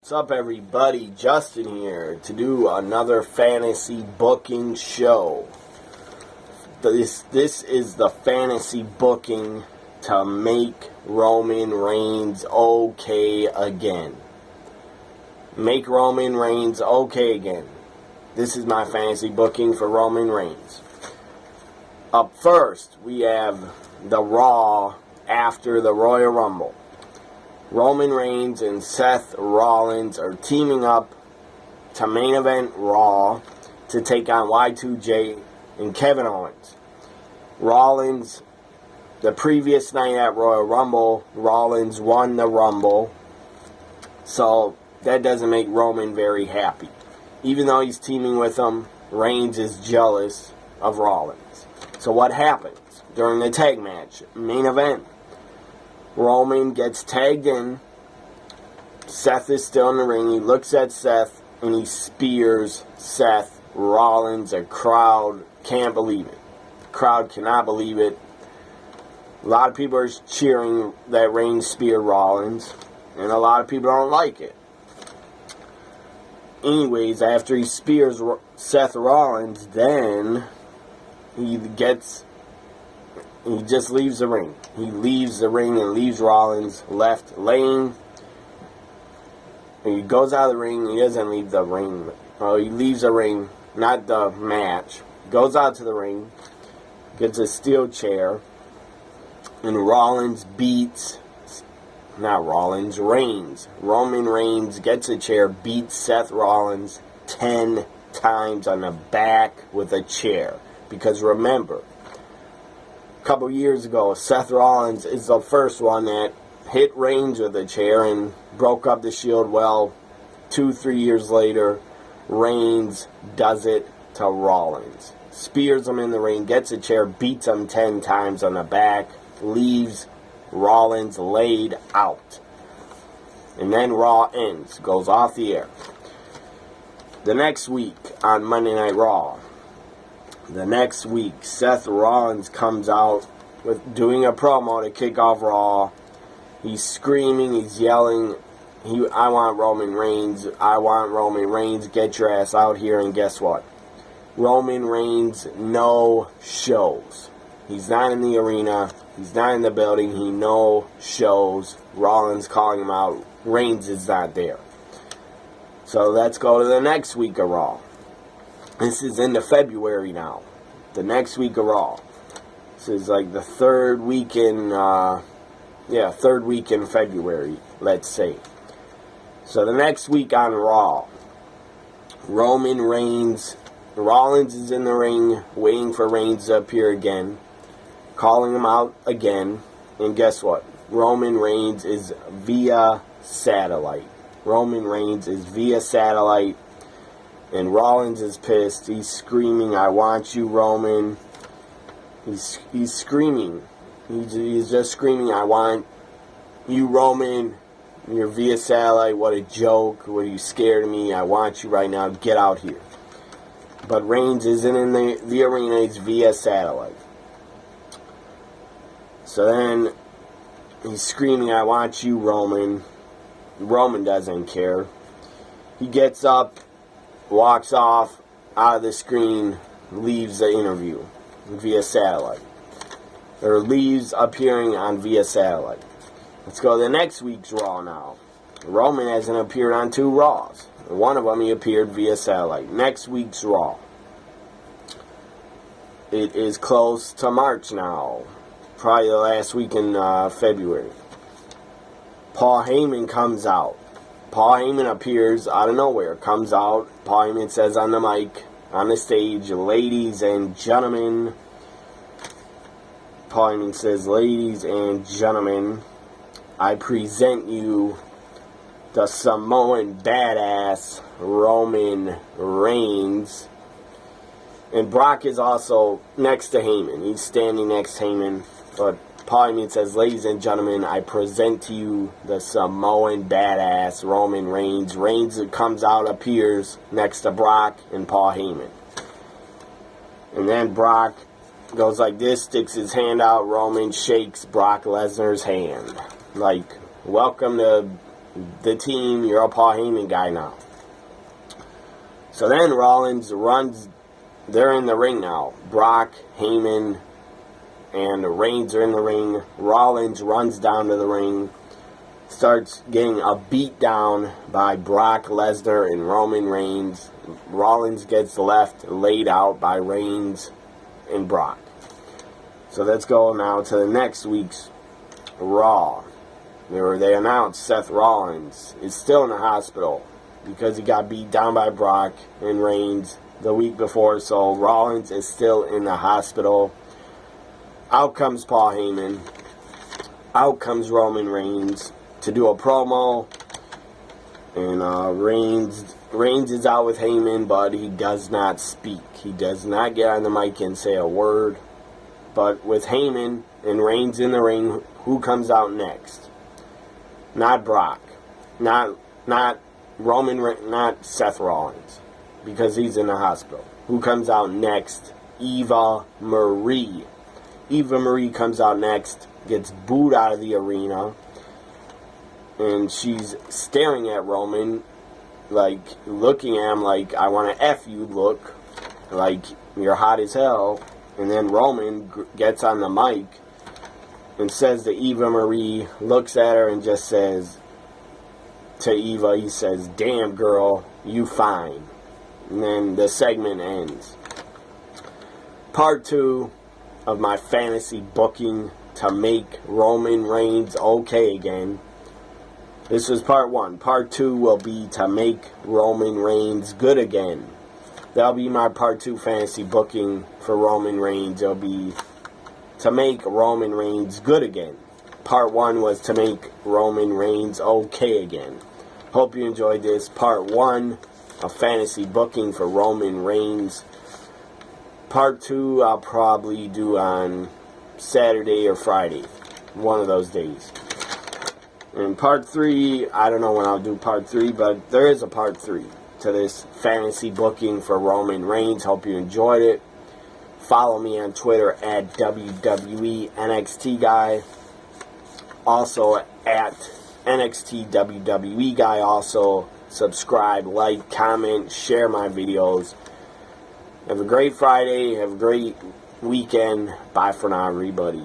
What's up, everybody? Justin here to do another fantasy booking show. This is the fantasy booking to make Roman Reigns okay again. Make Roman Reigns okay again. This is my fantasy booking for Roman Reigns. Up first, we have the Raw after the Royal Rumble. Roman Reigns and Seth Rollins are teaming up to main event Raw to take on Y2J and Kevin Owens. Rollins, the previous night at Royal Rumble, Rollins won the Rumble, so that doesn't make Roman very happy. Even though he's teaming with him, Reigns is jealous of Rollins. So what happens during the tag match, main event? Roman gets tagged in. Seth is still in the ring. He looks at Seth and he spears Seth Rollins. The crowd can't believe it. The crowd cannot believe it. A lot of people are cheering that Reigns speared Rollins, and a lot of people don't like it. Anyways, after he spears Seth Rollins, then he just leaves the ring. He leaves the ring and leaves Rollins left laying. And he goes out of the ring. He doesn't leave the ring. He leaves the ring, not the match. Goes out to the ring, gets a steel chair, and Reigns. Roman Reigns gets a chair, beats Seth Rollins 10 times on the back with a chair. Because remember, a couple years ago, Seth Rollins is the first one that hit Reigns with a chair and broke up the Shield. Well, 2-3 years later, Reigns does it to Rollins. Spears him in the ring, gets a chair, beats him 10 times on the back, leaves Rollins laid out. And then Raw ends, goes off the air. The next week on Monday Night Raw, Seth Rollins comes out with doing a promo to kick off Raw. He's screaming, he's yelling, I want Roman Reigns, I want Roman Reigns, get your ass out here. And guess what? Roman Reigns no shows. He's not in the arena, he's not in the building, he no shows. Rollins calling him out, Reigns is not there. So let's go to the next week of Raw. This is into February now. The next week of Raw. This is like the third week in February, let's say. So the next week on Raw, Rollins is in the ring, waiting for Reigns to appear again, calling him out again, and guess what? Roman Reigns is via satellite. And Rollins is pissed. He's screaming, I want you, Roman. He's screaming. He's just screaming, I want you, Roman. You're via satellite. What a joke. What, are you scared of me? I want you right now. Get out here. But Reigns isn't in the arena. He's via satellite. So then he's screaming, I want you, Roman. Roman doesn't care. He gets up, walks off out of the screen, leaves the interview via satellite. Or leaves appearing on via satellite. Let's go to the next week's Raw now. Roman hasn't appeared on 2 Raws. One of them he appeared via satellite. Next week's Raw. It is close to March now. Probably the last week in February. Paul Heyman comes out. Paul Heyman appears out of nowhere, comes out. Paul Heyman says on the mic, on the stage, ladies and gentlemen. Paul Heyman says, ladies and gentlemen, I present you the Samoan badass Roman Reigns. And Brock is also next to Heyman. He's standing next to Heyman. But Paul Heyman says, ladies and gentlemen, I present to you the Samoan badass Roman Reigns. Reigns comes out, appears next to Brock and Paul Heyman. And then Brock goes like this, sticks his hand out. Roman shakes Brock Lesnar's hand. Like, welcome to the team. You're a Paul Heyman guy now. So then Rollins runs. They're in the ring now. Brock, Heyman, and Reigns are in the ring. Rollins runs down to the ring. Starts getting a beat down by Brock Lesnar and Roman Reigns. Rollins gets left laid out by Reigns and Brock. So let's go now to the next week's Raw, where they announced Seth Rollins is still in the hospital because he got beat down by Brock and Reigns the week before. So Rollins is still in the hospital. Out comes Paul Heyman. Out comes Roman Reigns to do a promo. And Reigns is out with Heyman, but he does not speak. He does not get on the mic and say a word. But with Heyman and Reigns in the ring, who comes out next? Not Brock. Not Seth Rollins, because he's in the hospital. Who comes out next? Eva Marie. Eva Marie comes out next, gets booed out of the arena, and she's staring at Roman, like, looking at him like, I want to F you look, like, you're hot as hell. And then Roman gets on the mic and says to Eva Marie, looks at her and just says to Eva, he says, damn girl, you fine. And then the segment ends. Part 2 of my fantasy booking to make Roman Reigns okay again. This was part 1. Part 2 will be to make Roman Reigns good again. That'll be my part 2 fantasy booking for Roman Reigns. It'll be to make Roman Reigns good again. Part 1 was to make Roman Reigns okay again. Hope you enjoyed this. Part 1 of fantasy booking for Roman Reigns. Part 2 I'll probably do on Saturday or Friday. One of those days. And part 3, I don't know when I'll do part 3, but there is a part 3 to this fantasy booking for Roman Reigns. Hope you enjoyed it. Follow me on Twitter at WWE NXT Guy. Also at NXT WWE Guy. Also subscribe, like, comment, share my videos. Have a great Friday. Have a great weekend. Bye for now, everybody.